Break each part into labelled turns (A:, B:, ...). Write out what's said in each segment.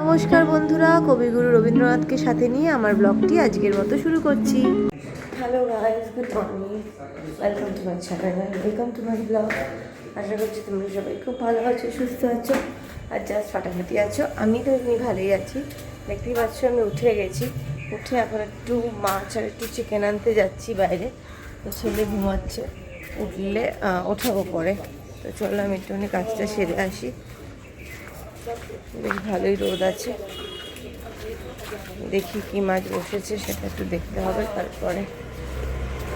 A: নমস্কার বন্ধুরা, কবিগুরু রবীন্দ্রনাথকে সাথে নিয়ে আমার ব্লগটি আজকের মতো শুরু করছি। Hello guys, good morning, welcome to my channel, welcome to my blog. আশা করছি তোমরা সবাই খুব ভালো আছো, সুস্থ আছো আর জাস্ট ফাটাফাটি আছো। আমি তো এমনি ভালোই আছি। দেখতেই পাচ্ছ আমি উঠে গেছি, উঠে এখন একটু মাছ আর একটু চিকেন আনতে যাচ্ছি বাইরে। তো ছেলে ঘুমাচ্ছে, উঠলে ওঠাবো পরে। তো চলো আমি একটুখানি কাজটা সেরে আসি। বেশ ভালোই রোদ আছে, দেখি কি মাছ বসেছে সেটা একটু দেখতে হবে তারপরে।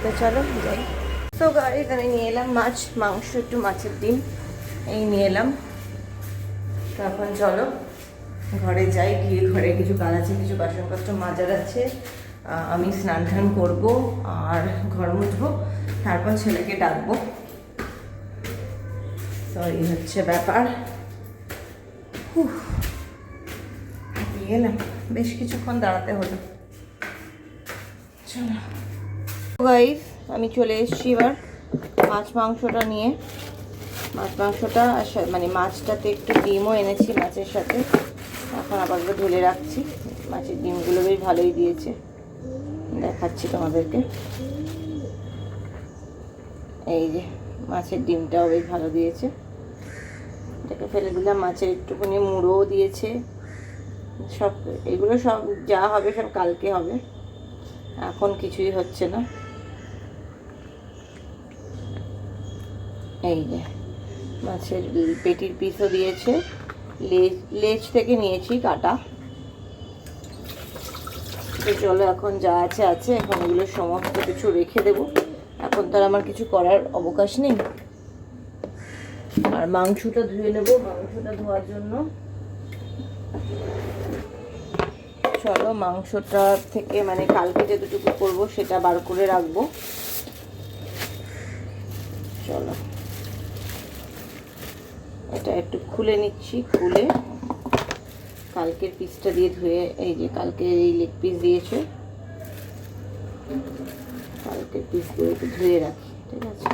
A: তো চলো যাই। তো গাইস আমি নিয়ে এলাম মাছ, মাংস, একটু মাছের ডিম এই নিয়ে এলাম। তো এখন চলো ঘরে যাই, গিয়ে ঘরে কিছু কাজ আছে, কিছু বাসনপত্র মাজার আছে। আমি স্নান টান করবো আর ঘর মুছবো, তারপর ছেলেকে ডাকবো। তো এই হচ্ছে ব্যাপার। গেলাম, বেশ কিছুক্ষণ দাঁড়াতে হলো। চলো গাইস আমি চলে এসেছি এবার মাছ মাংসটা নিয়ে। মাছ মাংসটা মানে মাছটাতে একটু ডিমও এনেছি মাছের সাথে, এখন আপাতত ঢেলে রাখছি। মাছের ডিমগুলো বেশ ভালোই দিয়েছে, দেখাচ্ছি তোমাদেরকে। এই যে মাছের ডিমটাও বেশ ভালো দিয়েছে, এটাকে ফেলে দিলাম। মাছের একটুখানি মুড়োও দিয়েছে। সব এগুলো সব যা হবে সব কালকে হবে, এখন কিছুই হচ্ছে না। এই যে মাছের পেটির পিসও দিয়েছে, লেজ থেকে নিয়েছি কাটা। তো চলো এখন যা আছে আছে, এখন এগুলো সমস্ত কিছু রেখে দেবো। এখন তো আর আমার কিছু করার অবকাশ নেই। আর মাংসটা ধুয়ে নেবো, মাংসটা ধোয়ার জন্য চলো মাংসটা থেকে মানে কালকে যেটুকু করবো সেটা বার করে রাখবো। চলো এটা একটু খুলে নিচ্ছি, খুলে কালকের পিসটা দিয়ে ধুয়ে, এই যে কালকে এই লেগ পিস দিয়েছে, কালকের পিসগুলো একটু ধুয়ে রাখি। ঠিক আছে,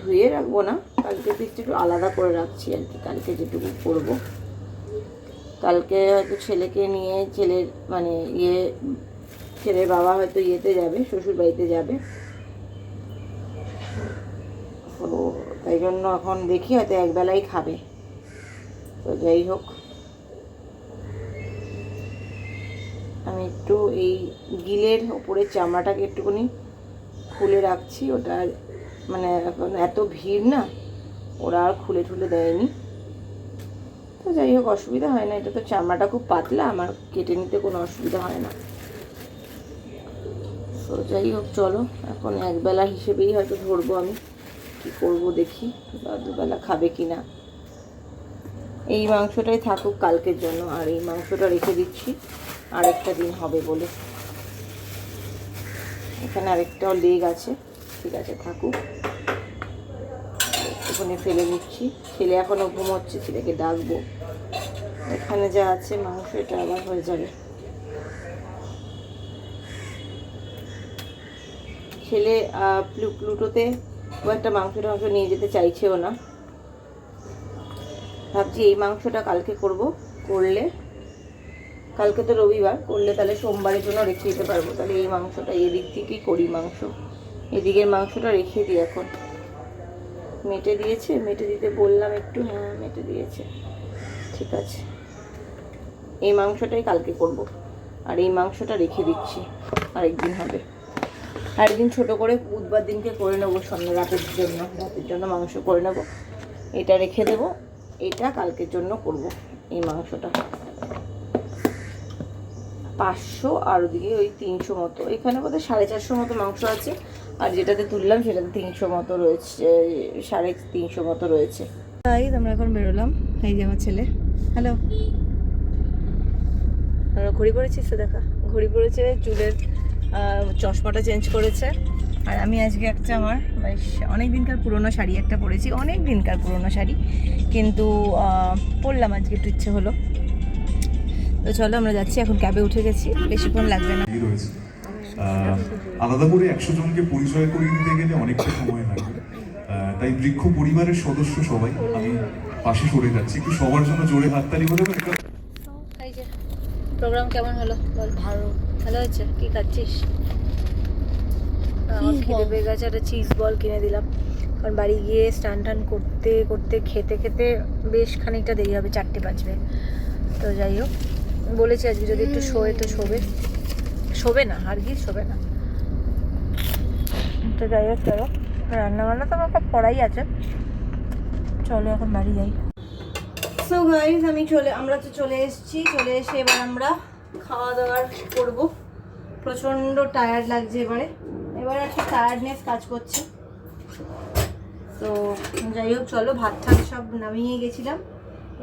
A: ধুয়ে রাখবো না, কালকের পিসটা একটু আলাদা করে রাখছি আর কি, কালকে যেটুকু করবো। কালকে হয়তো ছেলেকে নিয়ে ছেলের মানে ছেলের বাবা হয়তো ইয়েতে যাবে, শ্বশুর বাড়িতে যাবে। তো তাই জন্য এখন দেখি হয়তো একবেলাই খাবে। তো যাই হোক, আমি একটু এই গিলের ওপরের চামড়াটাকে একটুখানি খুলে রাখছি। ওটা মানে এখন এত ভিড় না, ওরা আর খুলে ঠুলে দেয়নি। তো যাই হোক, অসুবিধা হয় না, এটা তো চামড়াটা খুব পাতলা, আমার কেটে নিতে কোনো অসুবিধা হয় না। তো যাই হোক চলো, এখন একবেলা হিসেবেই হয়তো ধরবো। আমি কি করব দেখি, দুবেলা খাবে কি না। এই মাংসটাই থাকুক কালকের জন্য, আর এই মাংসটা রেখে দিচ্ছি আরেকটা দিন হবে বলে। এখানে আরেকটাও লেগ আছে, ঠিক আছে থাকুক। ওখানে ফেলে দিচ্ছি, ছেলে এখনও ঘুমোচ্ছে, ছেলেকে ডাকবো। এখানে যা আছে মাংস এটা আবার হয়ে যাবে। ছেলে প্লুটোতে ও একটা মাংস নিয়ে যেতে চাইছেও না। ভাবছি এই মাংসটা কালকে করব, করলে কালকে তো রবিবার, করলে তাহলে সোমবারের জন্য রেখে দিতে পারবো। তাহলে এই মাংসটা এদিক থেকেই করি, মাংস এদিকের মাংসটা রেখে দিই। এখন মেটে দিয়েছে, মেটে দিতে বললাম একটু, হ্যাঁ মেটে দিয়েছে, ঠিক আছে। এই মাংসটাই কালকে করব, আর এই মাংসটা রেখে দিচ্ছি, আরেকদিন হবে। আরেকদিন ছোট করে বুধবার দিনকে করে নেবো, রাতের জন্য মাংস করে নেবো। এটা রেখে দেবো, এটা কালকের জন্য করব। এই মাংসটা 500 আর ওদিকে ওই 300 মতো, এখানে বোধহয় 450 মতো মাংস আছে। আর যেটাতে তুললাম সেটাতে 300 মতো রয়েছে, 350 মতো রয়েছে। তাই আমরা এখন বেরোলাম। এই যে আমার ছেলে, হ্যালো, আমরা ঘড়ি পরেছিস তো, দেখা ঘড়ি পরেছে, চুলের চশমাটা চেঞ্জ করেছে। আর আমি আজকে একটা আমার বেশ অনেক দিনকার পুরোনো শাড়ি একটা পরেছি, অনেক দিনকার পুরোনো শাড়ি, কিন্তু পরলাম আজকে, একটু ইচ্ছে হলো। তো চলো আমরা যাচ্ছি, এখন ক্যাবে উঠে গেছি, বেশিক্ষণ লাগবে না।
B: আলাদা করে 100 জনকে পরিচয় করে নিতে গেলে অনেকটা সময় লাগবে, তাই বৃক্ষ পরিবারের সদস্য সবাই আমি পাশে সরে যাচ্ছি। একটু সবার জন্য জোরে হাততালি বলে
A: প্রোগ্রাম কেমন হলো বল?
C: ভালো।
A: ভালো হয়েছে? কি খাচ্ছিস? আমার খিদে পেয়ে গেছে, একটা চিজ বল কিনে দিলাম, কারণ বাড়ি গিয়ে স্নান টান করতে করতে খেতে খেতে বেশ খানিকটা দেরি হবে, 4টে বাজবে। তো যাই হোক, বলেছি আজকে যদি একটু শোয়ে তো শোবে না, হারগিজ শোবে না। তো যাই হোক, চলো, রান্নাবান্না তো আমার সব করাই আছে, চলো এখন বাড়ি যাই। সো গাইজ আমরা তো চলে এসেছি, চলে এসে এবার আমরা খাওয়া দাওয়ার করব। প্রচণ্ড টায়ার্ড লাগছে এবার একটা টায়ার্ডনেস কাজ করছে। তো যাই হোক, চলো, ভাত ঠাত সব নামিয়ে গেছিলাম,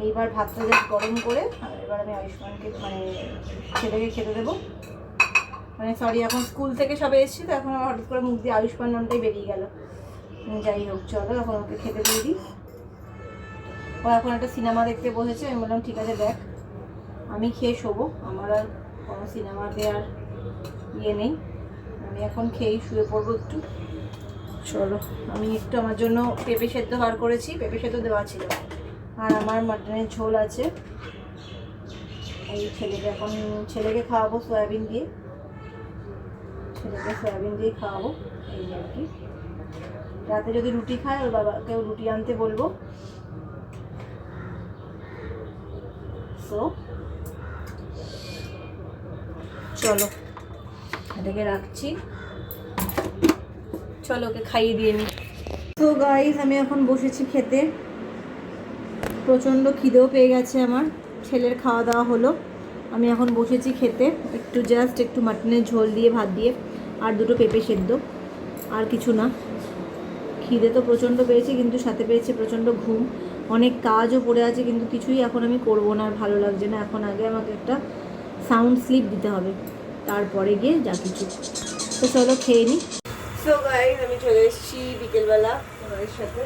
A: এইবার ভাতটা জাস্ট গরম করে আর এবার আমি আয়ুষ্মানকে ছেলেকে খেতে দেবো। সরি, এখন স্কুল থেকে সবে এসেছি তো এখন হঠাৎ করে মুখ দিয়ে আয়ুষ্মান নামটাই বেরিয়ে গেল। যাই হোক, চলো এখন ওকে খেতে দিয়ে দিই। ও এখন একটা সিনেমা দেখতে বসেছে, আমি বললাম ঠিক আছে দেখ, আমি খেয়ে শোবো, আমার আর কোনো সিনেমাতে আর ইয়ে নেই, আমি এখন খেয়েই শুয়ে পড়বো একটু। চলো, আমি একটু আমার জন্য পেঁপে সেদ্ধ বার করেছি, পেঁপে সেদ্ধ দেওয়া ছিল, আর আমার মাটনের ঝোল আছে। এই ছেলেকে খাওয়াবো সয়াবিন দিয়ে, খাওয়াবো, এই আর কি। রাতে যদি রুটি খায় ওর বাবাকেও রুটি আনতে বলবো। তো চলো, এটাকে রাখছি, চলো ওকে খাইয়ে দিয়ে নিই। তো গাইস, আমি এখন বসেছি খেতে, প্রচণ্ড খিদেও পেয়ে গেছে আমার, ছেলের খাওয়া দাওয়া হলো, আমি এখন বসেছি খেতে, একটু মাটনের ঝোল দিয়ে ভাত দিয়ে আর দুটো পেঁপে সেদ্ধ, আর কিছু না। খিদে তো প্রচণ্ড পেয়েছি, কিন্তু সাথে পেয়েছে প্রচণ্ড ঘুম, অনেক কাজও পড়ে আছে, কিন্তু কিছুই এখন আমি করবো না, আর ভালো লাগছে না। এখন আগে আমাকে একটা সাউন্ড স্লিপ দিতে হবে, তারপরে গিয়ে যা কিছু। তো চলো খেয়ে নিই। সো গাইস, আমি চলে এসেছি বিকেলবেলা তোমাদের সাথে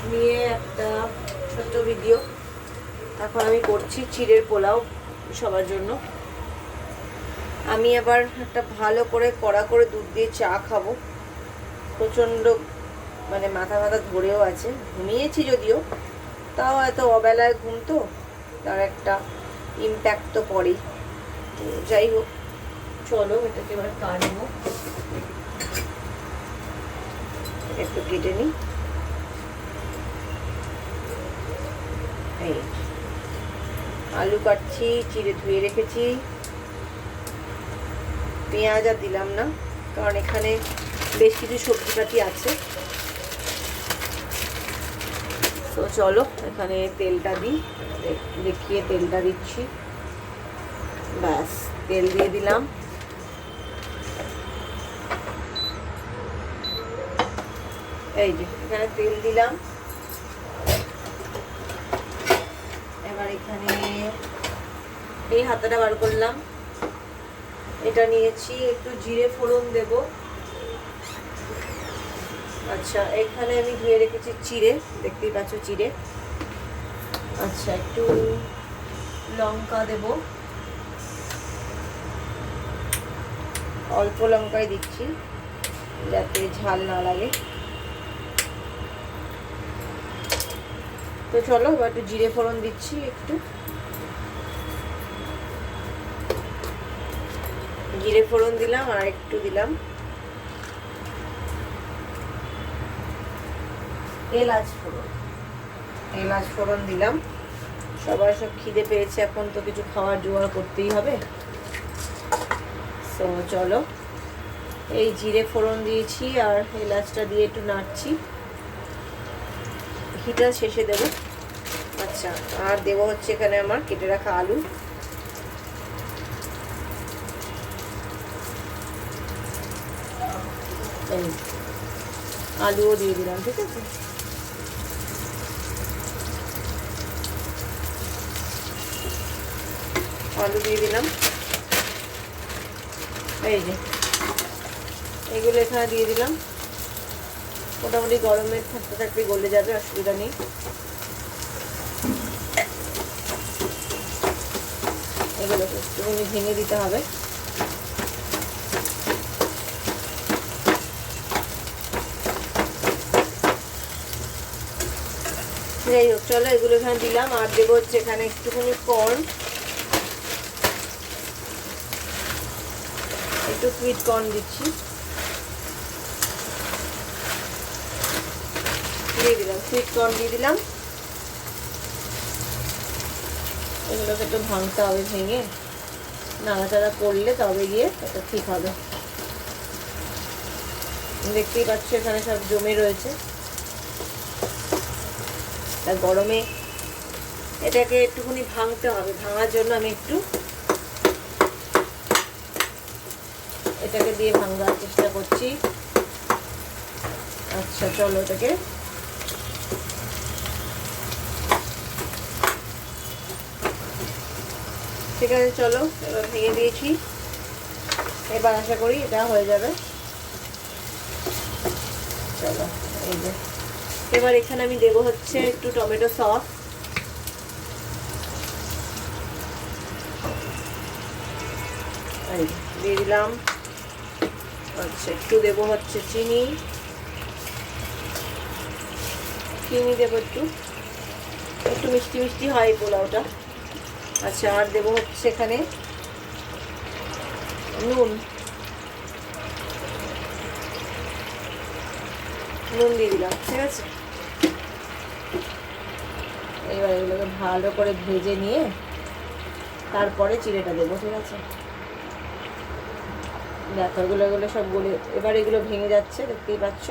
A: নিয়ে একটা ছোট্ট ভিডিও। এখন আমি করছি চিড়ের পোলাও সবার জন্য। আমি আবার একটা ভালো করে কড়া করে দুধ দিয়ে চা খাবো, প্রচণ্ড মাথা ধরেও আছে, ঘুমিয়েছি যদিও, তাও এত অবেলায় ঘুম তো তার একটা ইম্প্যাক্ট তো পড়েই। তো যাই হোক, চলো এটাকে এবার কাটবো, একটু কেটে নিই। এই আলু কাটছি, চিড়ে ধুয়ে রেখেছি, পেঁয়াজ আর দিলাম না, কারণ এখানে বেশ কিছু সবজিপাতি আছে। তো চলো এখানে তেলটা দিই, দেখিয়ে তেলটা দিচ্ছি, ব্যাস তেল দিয়ে দিলাম। এই যে এখানে তেল দিলাম, এবার এখানে এই হাতাটা বার করলাম, এটা নিয়েছি, একটু জিরে ফোড়ন দেব। আচ্ছা, এখানে আমি ধুয়ে রেখেছি চিড়ে, দেখতেই পাচ্ছ চিড়ে। আচ্ছা, একটু লঙ্কা দেব, অল্প লঙ্কাই দিচ্ছি যাতে ঝাল না লাগে। তো চলো এবার একটু জিরে ফোড়ন দিচ্ছি, একটু জিরে ফোড়ন দিলাম, আর একটু দিলাম এলাচ ফোড়ন দিলাম। সবার সব খিদে পেয়েছে, এখন তো কিছু খাওয়ার জোগাড় করতেই হবে। তো চলো, এই জিরে ফোড়ন দিয়েছি আর এলাচটা দিয়ে একটু নাড়ছি, ঘিটা শেষে দেব। আচ্ছা, আর দেবো হচ্ছে এখানে আমার কেটে রাখা আলু, আলুও দিয়ে দিলাম, ঠিক আছে। আলু দিয়ে দিলাম, এই যে এগুলো এখানে দিয়ে দিলাম, মোটামুটি গরমের থাকতে থাকতে গলে যাবে, অসুবিধা নেই। এগুলোকে একটুখানি ভেঙে দিতে হবে। যাই হোক, চলো এগুলো এখানে দিলাম, আর দেবো হচ্ছে এখানে একটুখানি কর্ন, একটু সুইট কর্ন দিচ্ছি, দিয়ে দিলাম সুইট কর্ন দিয়ে দিলাম। এগুলোকে একটু ভাঙতে হবে, ভেঙে নাড়াচাড়া করলে তবে গিয়ে এটা ঠিক হবে। দেখতেই পাচ্ছ এখানে সব জমে রয়েছে। আর গরমে এটাকে একটুখানি ভাঙতে হবে, ভাঙার জন্য আমি একটু এটাকে দিয়ে ভাঙার চেষ্টা করছি। আচ্ছা চলো এটাকে ঠিক আছে, চলো এবার ভেঙে দিয়েছি। এবার আশা করি এটা হয়ে যাবে। চলো এই যে এবার এখানে আমি দেবো হচ্ছে একটু টমেটো সস, দিয়ে দিলাম। আচ্ছা একটু দেবো হচ্ছে চিনি, দেবো একটু, একটু মিষ্টি মিষ্টি হয় পোলাওটা। আচ্ছা আর দেবো হচ্ছে এখানে নুন, দিয়ে দিলাম। ঠিক আছে, এবার এগুলোকে ভালো করে ভেজে নিয়ে তারপরে চিড়েটা দেবো। ঠিক আছে, দেখো এগুলো সব গলে এবার এগুলো ভেঙে যাচ্ছে, দেখতেই পাচ্ছ।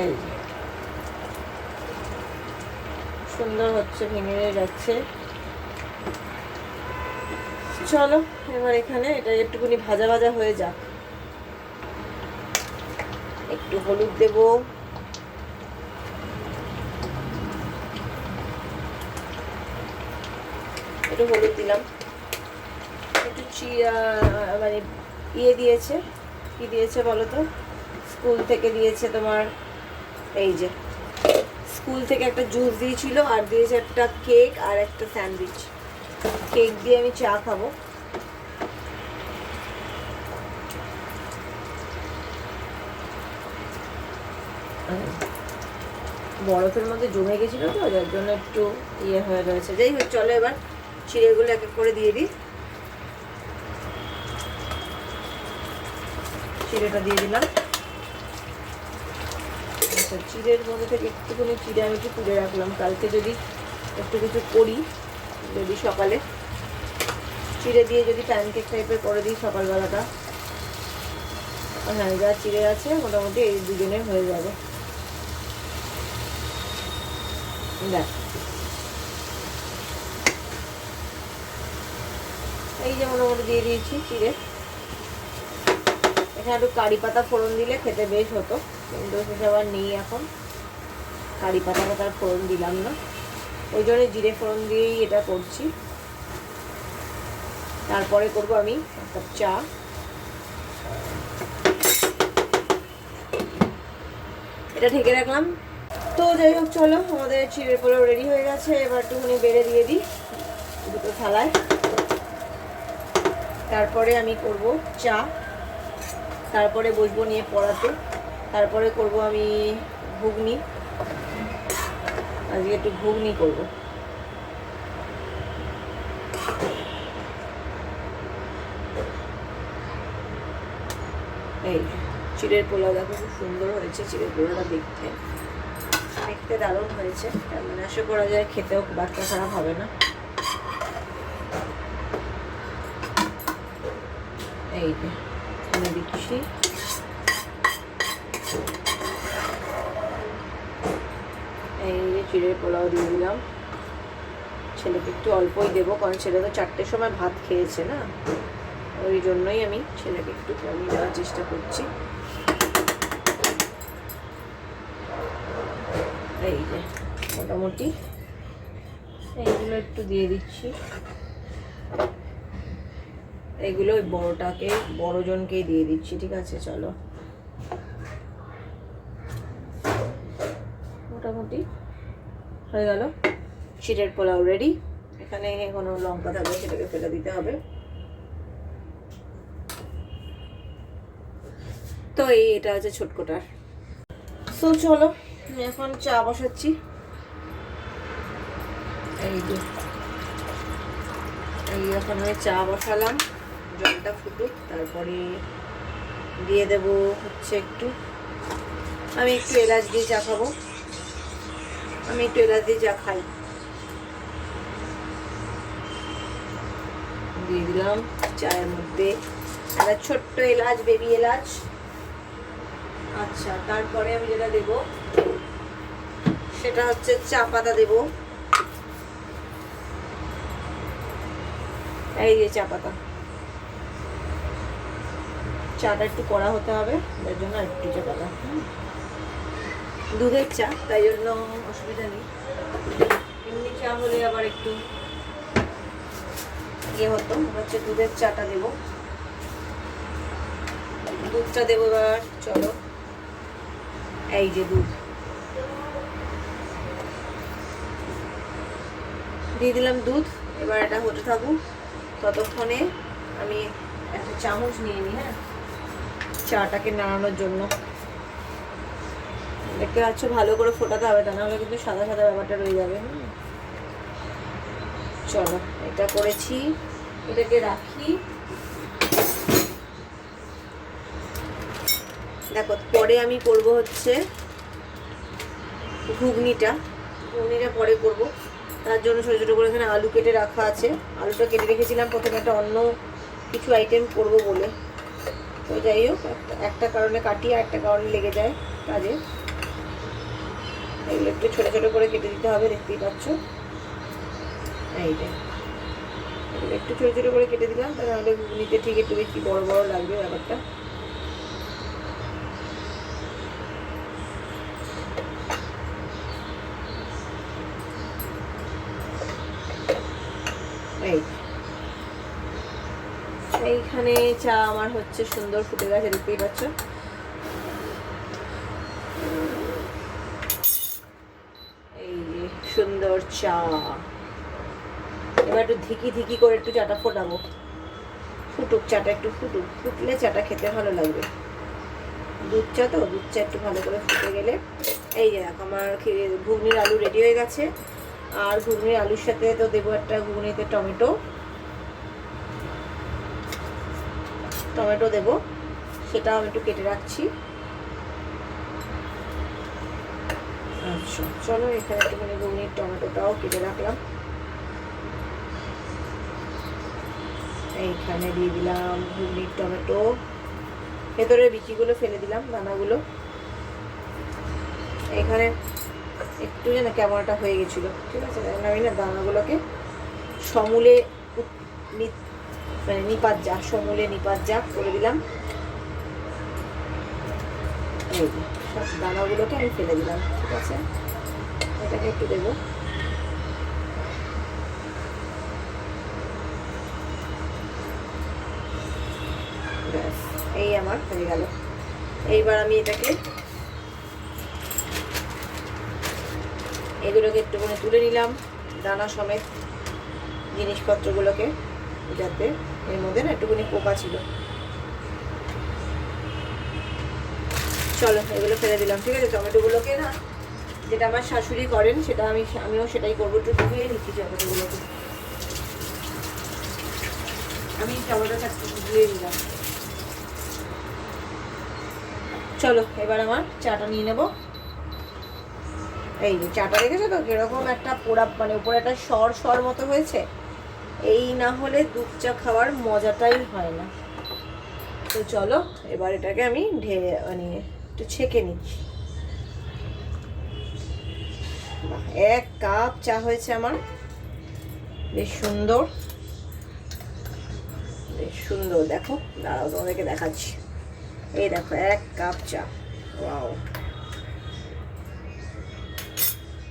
A: এই সুন্দর হচ্ছে, ভেঙে যাচ্ছে। চলো এবার এখানে এটা একটুখানি ভাজা ভাজা হয়ে যাক। একটু হলুদ দেব, একটু হলুদ দিলাম, একটু মানে দিয়েছে, কি দিয়েছে বলো তো, স্কুল থেকে দিয়েছে তোমার, এই যে স্কুল থেকে একটা জুস দিয়েছিল, আর দিয়েছে একটা কেক আর একটা স্যান্ডউইচ। কেক দিয়ে আমি চা খাবো। বরফের মধ্যে জমে গেছিল তো, যার জন্য একটু ইয়ে হয়ে রয়েছে। যাই হোক চলো এবার চিড়েগুলো এক এক করে দিয়ে দিই। চিড়েটা দিয়ে দিলাম। আচ্ছা চিড়ের মধ্যে থেকে একটুখানি চিড়ে আমি একটু তুলে রাখলাম, কালকে যদি একটু কিছু করি, যদি সকালে চিড়ে দিয়ে যদি প্যানকেক টাইপের করে দিই সকালবেলাটা, হ্যাঁ যা চিড়ে আছে মোটামুটি এই দুজনের হয়ে যাবে। দেখ এই যে মোটামুটি দিয়ে দিয়েছি চিড়ে। এখানে একটু কারি পাতা ফোড়ন দিলে খেতে বেশ হতো, কিন্তু সেসব আর নেই এখন। কারি পাতাটা তার ফোড়ন দিলাম না, ওই জন্য জিরে ফোড়ন দিয়েই এটা করছি। তারপরে করব আমি এক কাপ চা। এটা ঢেকে রাখলাম। তো যাই হোক চলো আমাদের চিড়ের পোলাও রেডি হয়ে গেছে। এবার একটুখানি বেড়ে দিয়ে দিই দুটো থালায়। তারপরে আমি করব চা, তারপরে বসবো নিয়ে পড়াতে, তারপরে করব আমি ঘুগনি। আজকে একটু ঘুগনি করব। এই চিড়ের পোলাও দেখো খুব সুন্দর হয়েছে। চিড়ের পোলাওটা দেখতে দেখতে দারুণ হয়েছে, মানে আশা করা যায় খেতেও খুব একটা খারাপ হবে না। এই যে এখানে দিচ্ছি এই যে চিড়ের পোলাও দিয়ে দিলাম। ছেলেকে একটু অল্পই দেবো, কারণ ছেলে তো 4টের সময় ভাত খেয়েছে না, ওই জন্যই আমি ছেলেকে একটু কমই দেওয়ার চেষ্টা করছি। এই যে মোটামুটি এইগুলো একটু দিয়ে দিচ্ছি। এইগুলো ওই বড়জনকেই দিয়ে দিচ্ছি। ঠিক আছে চলো, মোটামুটি হয়ে গেল চিড়ের পোলাও রেডি। এখানে কোনো লঙ্কা থাকবে সেটাকে ফেলে দিতে হবে। তো এটা হচ্ছে ছোটকোটার। সো চলো আমি এখন চা বসাচ্ছি। এই যে এই এখন আমি চা বসালাম, জলটা ফুটুক, তারপরে দিয়ে দেব হচ্ছে একটু, আমি একটু এলাচ দিয়ে চা খাবো, আমি একটু এলাচ দিয়ে চা খাই। দিয়ে দিলাম চায়ের মধ্যে একটা ছোট্ট এলাচ, বেবি এলাচ। আচ্ছা, তারপরে আমি যেটা দেব সেটা হচ্ছে চা পাতা দেব, এই যে চা পাতা। চাটা একটু কড়া হতে হবে, তার জন্য একটু চা পাতা। দুধের চা, তাই জন্য অসুবিধা নেই। এমনি চা হলে আবার একটু ইয়ে হতো, হচ্ছে দুধের চাটা দেবো। দুধটা দেবো এবার, চলো। এই যে দুধ দিয়ে দিলাম, দুধ। এবার এটা হতে থাকুক, ততক্ষণে আমি একটা চামচ নিয়ে নিই, হ্যাঁ, চাটাকে নাড়ানোর জন্য। দেখতে পাচ্ছ, ভালো করে ফোটাতে হবে, তা নাহলে কিন্তু সাদা সাদা ব্যাপারটা রয়ে যাবে। চলো, এটা করেছি, এটাকে রাখি। দেখো, পরে আমি করব হচ্ছে ঘুগনিটা পরে করব। তার জন্য ছোটো ছোটো করে এখানে আলু কেটে রাখা আছে। আলুটা কেটে রেখেছিলাম প্রথমে একটা অন্য কিছু আইটেম করব বলে, তো যাই হোক, একটা কারণে কাটি আর একটা কারণে লেগে যায় কাজে। এগুলো একটু ছোটো ছোটো করে কেটে দিতে হবে, দেখতেই পাচ্ছ। এইটা এগুলো একটু ছোটো ছোটো করে কেটে দিলাম, তাহলে ঘুগনিতে ঠিক একটু বেশি বড় বড় লাগবে ব্যাপারটা। এইখানে চা আমার হচ্ছে সুন্দর ফুটে গেছে, দেখতেই পাচ্ছ। এই যে সুন্দর চা। এবার একটু ধিকি ধিকি করে একটু চাটা ফোটাবো, ফুটুক চাটা, একটু ফুটুক, ফুটলে চাটা খেতে ভালো লাগবে। দুধ চা তো, দুধ চা একটু ভালো করে ফুটে গেলে। এই যে দেখো, আমার ঘুগনির আলু রেডি হয়ে গেছে। আর ঘুগনির আলুর সাথে তো দেবো একটা ঘুগনিতে টমেটো দেবো, সেটাও আমি একটু কেটে রাখছি। আচ্ছা, চলো, এখানে একটুখানি ঘুগনির টমেটোটাও কেটে রাখলাম। এইখানে দিয়ে দিলাম ঘুগনির টমেটো, ভেতরের বিচিগুলো ফেলে দিলাম, দানাগুলো। এখানে একটু যেন কেমন একটা হয়ে গেছিলো, ঠিক আছে, আমি না দানাগুলোকে সমূলে মানে সমূলে নিপাত করে দিলাম। এই সব দানাগুলোকে আমি ফেলে দিলাম, ঠিক আছে। এটাকে একটু দেবো, ব্যাস, এই আমার হয়ে গেল। এইবার আমি এগুলোকে একটুখানি তুলে নিলাম, দানা সমেত জিনিসপত্রগুলোকে, যাতে এর মধ্যে না একটুখানি পোকা ছিল। চলো, এগুলো ফেলে দিলাম, ঠিক আছে। টমেটোগুলোকে না, যেটা আমার শাশুড়ি করেন সেটা আমিও সেটাই করবো, একটু ধুয়ে নিচ্ছি টমেটোগুলোকে। আমি টমেটোটা ধুয়ে নিলাম। চলো, এবার আমার চাটা নিয়ে নেব। এই যে চাটা দেখেছো তো, কিরকম একটা পোড়া, মানে উপরে একটা সর মতো হয়েছে। এই না হলে দুধ চা খাওয়ার মজাটাই হয় না। তো চলো, এবার এটাকে আমি মানে একটু ছেঁকে নিচ্ছি। 1 কাপ চা হয়েছে আমার, বেশ সুন্দর, বেশ সুন্দর। দেখো, দাঁড়াও, তোমাদেরকে দেখাচ্ছি। এই দেখো, 1 কাপ চা। ওয়াও,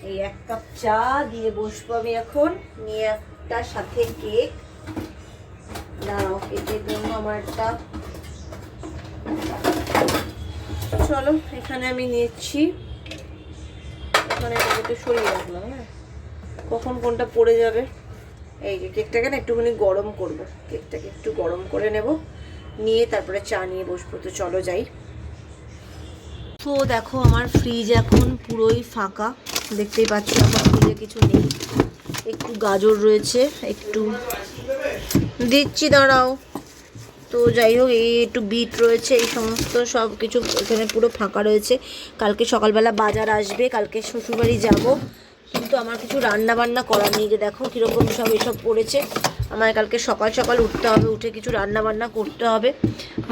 A: এই 1 কাপ চা দিয়ে বসবো আমি এখন, নিয়ে একটা সাথে কেক। দাঁড়াও, কেকের জন্য আমার একটা, চলো এখানে আমি নিচ্ছি, এখানে একটু সরিয়ে রাখলাম, হ্যাঁ, কখন কোনটা পড়ে যাবে। এই যে কেকটাকে না একটুখানি গরম করব, কেকটাকে একটু গরম করে নেব, নিয়ে তারপরে চা নিয়ে বসবো। তো চলো যাই। তো দেখো, আমার ফ্রিজ এখন পুরোই ফাঁকা, দেখতেই পাচ্ছ, আমার ফ্রিজে কিছু নেই। একটু গাজর রয়েছে, একটু দিচ্ছি, দাঁড়াও। তো যাই হোক, এই একটু বিট রয়েছে, এই সমস্ত সব কিছু এখানে পুরো ফাঁকা রয়েছে। কালকে সকালবেলা বাজার আসবে, কালকে শ্বশুরবাড়ি যাব, কিন্তু আমার কিছু রান্না বান্না করার নেই। যে দেখো কীরকম সব এসব পড়েছে। আমার কালকে সকাল সকাল উঠতে হবে, উঠে কিছু রান্না বান্না করতে হবে।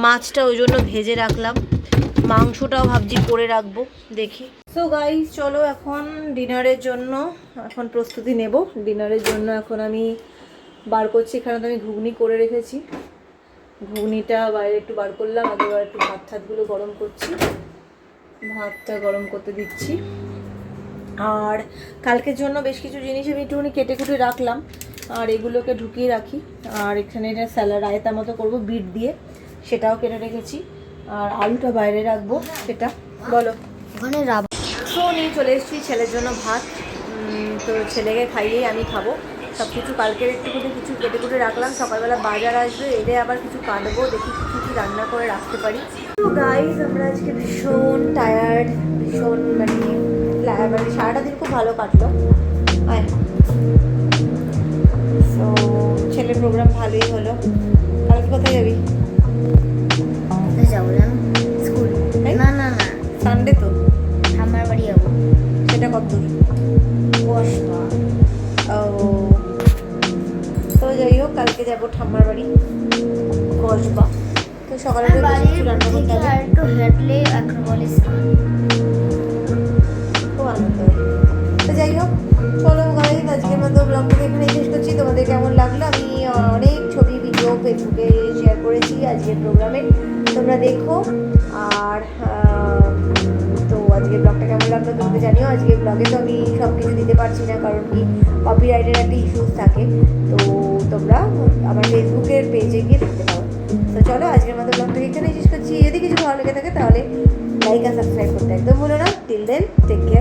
A: মাছটা ওই জন্য ভেজে রাখলাম, মাংসটাও ভাবছি করে রাখবো, দেখি। সো গাইস, চলো এখন ডিনারের জন্য এখন প্রস্তুতি নেব। ডিনারের জন্য এখন আমি বার করছি, এখানে তো আমি ঘুগনি করে রেখেছি। ঘুগনিটা বাইরে একটু বার করলাম, আগে একটু ভাত ঠাতগুলো গরম করছি, ভাতটা গরম করতে দিচ্ছি। আর কালকের জন্য বেশ কিছু জিনিস আমি একটুখানি কেটে কুটে রাখলাম, আর এগুলোকে ঢুকিয়ে রাখি। আর এখানে এটা স্যালাড রায়তা মতো করবো বিট দিয়ে, সেটাও কেটে রেখেছি। আর আলুটা বাইরে রাখবো, সেটা বলো
C: ওখানে
A: তো নিয়ে চলে এসেছি ছেলের জন্য ভাত। তো ছেলেকে খাইয়েই আমি খাবো। সব কিছু কালকের একটুখানি কিছু কেটে কুটে রাখলাম, সকালবেলা বাজার আসবে, এলে আবার কিছু কাটবো, দেখি কী কী রান্না করে রাখতে পারি। তো গাইজ, আমরা আজকে ভীষণ টায়ার্ড, ভীষণ মানে সারাটা দিন খুব ভালো কাটলো। আয়, তো ছেলের প্রোগ্রাম ভালোই হলো। কালকে কোথায় যাবি?
C: যাবো না স্কুল, না না না
A: সানডে তো,
C: আমার বাড়ি যাবো।
A: সেটা কত দূর?
C: বসবা
A: ও, তো যাই হোক, কালকে যাবো ঠাম্মার বাড়ি কসবা। তো সকালে উঠে বেশ কিছু রান্না করতে হবে,
C: আর একটু হেঁটলে অ্যাক্রোপলিস।
A: খুব আনন্দ হয়। তো যাই হোক, চলো গাইজ, আজকের মতো ব্লগটাকে এখানেই শেষ করছি। তোমাদের কেমন লাগলো? আমি অনেক ছবি ভিডিও ফেসবুকে শেয়ার করেছি আজকের প্রোগ্রামে, তোমরা দেখো। আর তো আজকের ব্লগটা কেমন লাগলো তোমাকে জানিও। আজকের ব্লগে তো আমি সব কিছু দিতে পারছি না, কারণ কি কপিরাইটের একটা ইস্যুস থাকে। তো তোমরা আমার ফেসবুকের পেজে গিয়ে দেখতে পারো। তো চলো, আজকের মতো ব্লগটাকে এখানেই শেষ করছি। যদি কিছু ভালো লেগে থাকে তাহলে লাইক আর সাবস্ক্রাইব করতে একদম ভুলো না। Till then, take care.